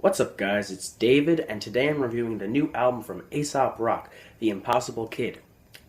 What's up guys, it's David, and today I'm reviewing the new album from Aesop Rock, The Impossible Kid.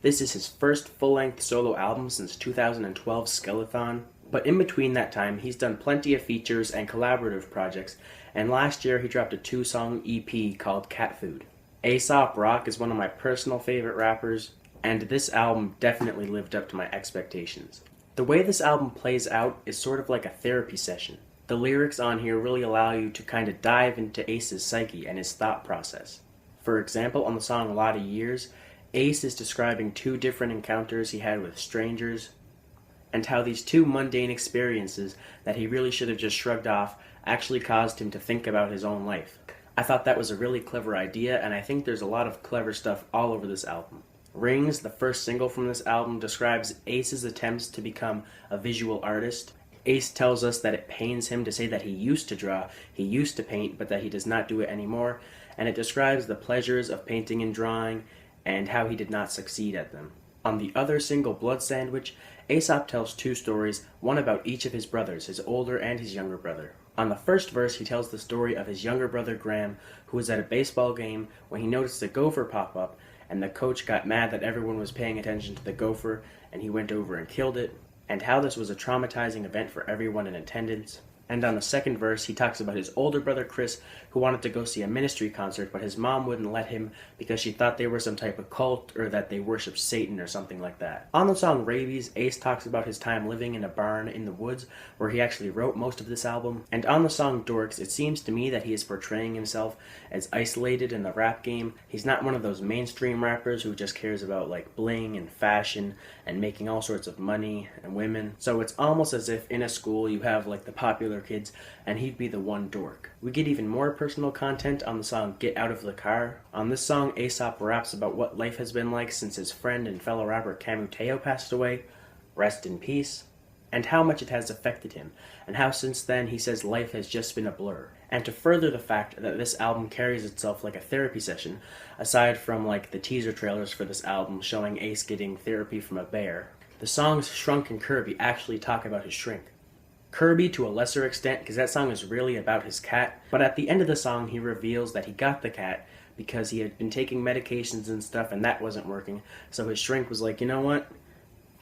This is his first full-length solo album since 2012's Skeleton, but in between that time he's done plenty of features and collaborative projects, and last year he dropped a 2-song EP called Cat Food. Aesop Rock is one of my personal favorite rappers, and this album definitely lived up to my expectations. The way this album plays out is sort of like a therapy session. The lyrics on here really allow you to kind of dive into Ace's psyche and his thought process. For example, on the song A Lot of Years, Ace is describing 2 different encounters he had with strangers, and how these 2 mundane experiences that he really should have just shrugged off actually caused him to think about his own life. I thought that was a really clever idea, and I think there's a lot of clever stuff all over this album. Rings, the first single from this album, describes Ace's attempts to become a visual artist. Ace tells us that it pains him to say that he used to draw, he used to paint, but that he does not do it anymore, and it describes the pleasures of painting and drawing, and how he did not succeed at them. On the other single, Blood Sandwich, Aesop tells 2 stories, one about each of his brothers, his older and his younger brother. On the first verse, he tells the story of his younger brother Graham, who was at a baseball game when he noticed a gopher pop up, and the coach got mad that everyone was paying attention to the gopher, and he went over and killed it, and how this was a traumatizing event for everyone in attendance. And on the second verse, he talks about his older brother Chris, who wanted to go see a ministry concert, but his mom wouldn't let him because she thought they were some type of cult or that they worshiped Satan or something like that. On the song Rabies, Ace talks about his time living in a barn in the woods, where he actually wrote most of this album. And on the song Dorks, it seems to me that he is portraying himself as isolated in the rap game. He's not one of those mainstream rappers who just cares about like bling and fashion and making all sorts of money and women. So it's almost as if in a school you have like the popular kids and he'd be the one dork. We get even more personal content on the song Get Out of the Car. On this song, Aesop raps about what life has been like since his friend and fellow rapper Camuteo passed away, rest in peace, and how much it has affected him, and how since then he says life has just been a blur. And to further the fact that this album carries itself like a therapy session, aside from like the teaser trailers for this album showing Ace getting therapy from a bear, the songs Shrunk and Kirby actually talk about his shrink. Kirby to a lesser extent, because that song is really about his cat, but at the end of the song he reveals that he got the cat because he had been taking medications and stuff and that wasn't working, so his shrink was like, you know what,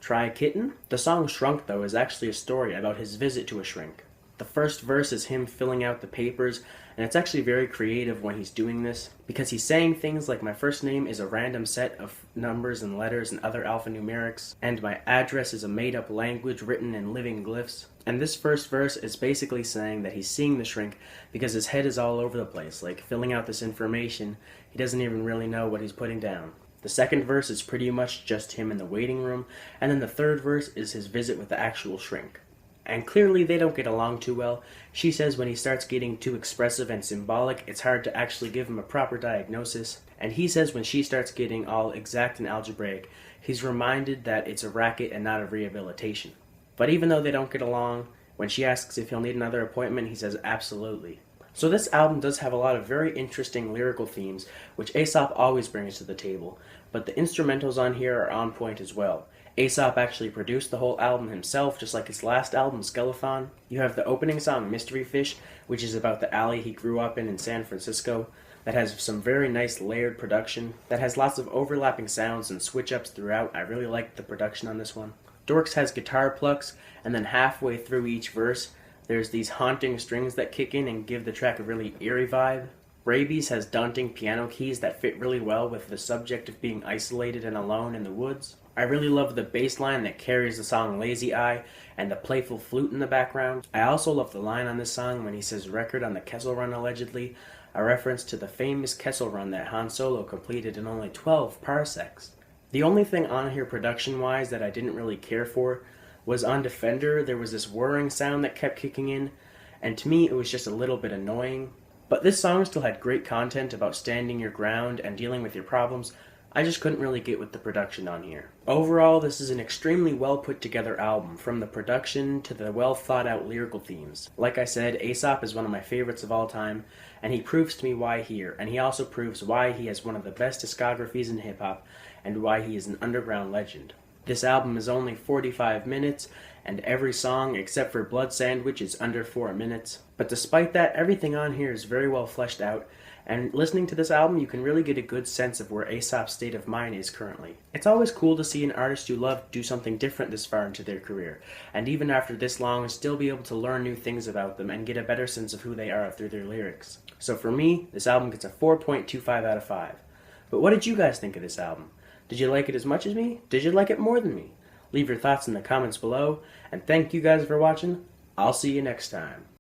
try a kitten? The song Shrunk, though, is actually a story about his visit to a shrink. The first verse is him filling out the papers, and it's actually very creative when he's doing this, because he's saying things like my first name is a random set of numbers and letters and other alphanumerics, and my address is a made-up language written in living glyphs. And this first verse is basically saying that he's seeing the shrink because his head is all over the place, like filling out this information, he doesn't even really know what he's putting down. The second verse is pretty much just him in the waiting room, and then the third verse is his visit with the actual shrink. And clearly they don't get along too well. She says when he starts getting too expressive and symbolic, it's hard to actually give him a proper diagnosis. And he says when she starts getting all exact and algebraic, he's reminded that it's a racket and not a rehabilitation. But even though they don't get along, when she asks if he'll need another appointment, he says absolutely. So this album does have a lot of very interesting lyrical themes, which Aesop always brings to the table, but the instrumentals on here are on point as well. Aesop actually produced the whole album himself, just like his last album, Skeleton. You have the opening song, Mystery Fish, which is about the alley he grew up in San Francisco, that has some very nice layered production, that has lots of overlapping sounds and switch-ups throughout. I really liked the production on this one. Dorks has guitar plucks, and then halfway through each verse, there's these haunting strings that kick in and give the track a really eerie vibe. Rabies has daunting piano keys that fit really well with the subject of being isolated and alone in the woods. I really love the bass line that carries the song Lazy Eye and the playful flute in the background. I also love the line on this song when he says record on the Kessel Run allegedly, a reference to the famous Kessel Run that Han Solo completed in only 12 parsecs. The only thing on here production-wise that I didn't really care for was on Defender. There was this whirring sound that kept kicking in, and to me it was just a little bit annoying. But this song still had great content about standing your ground and dealing with your problems. I just couldn't really get with the production on here. Overall, this is an extremely well put together album, from the production to the well thought out lyrical themes. Like I said, Aesop is one of my favorites of all time, and he proves to me why here, and he also proves why he has one of the best discographies in hip hop, and why he is an underground legend. This album is only 45 minutes, and every song except for Blood Sandwich is under 4 minutes. But despite that, everything on here is very well fleshed out, and listening to this album, you can really get a good sense of where Aesop's state of mind is currently. It's always cool to see an artist you love do something different this far into their career, and even after this long, still be able to learn new things about them and get a better sense of who they are through their lyrics. So for me, this album gets a 4.25 out of 5. But what did you guys think of this album? Did you like it as much as me? Did you like it more than me? Leave your thoughts in the comments below, and thank you guys for watching. I'll see you next time.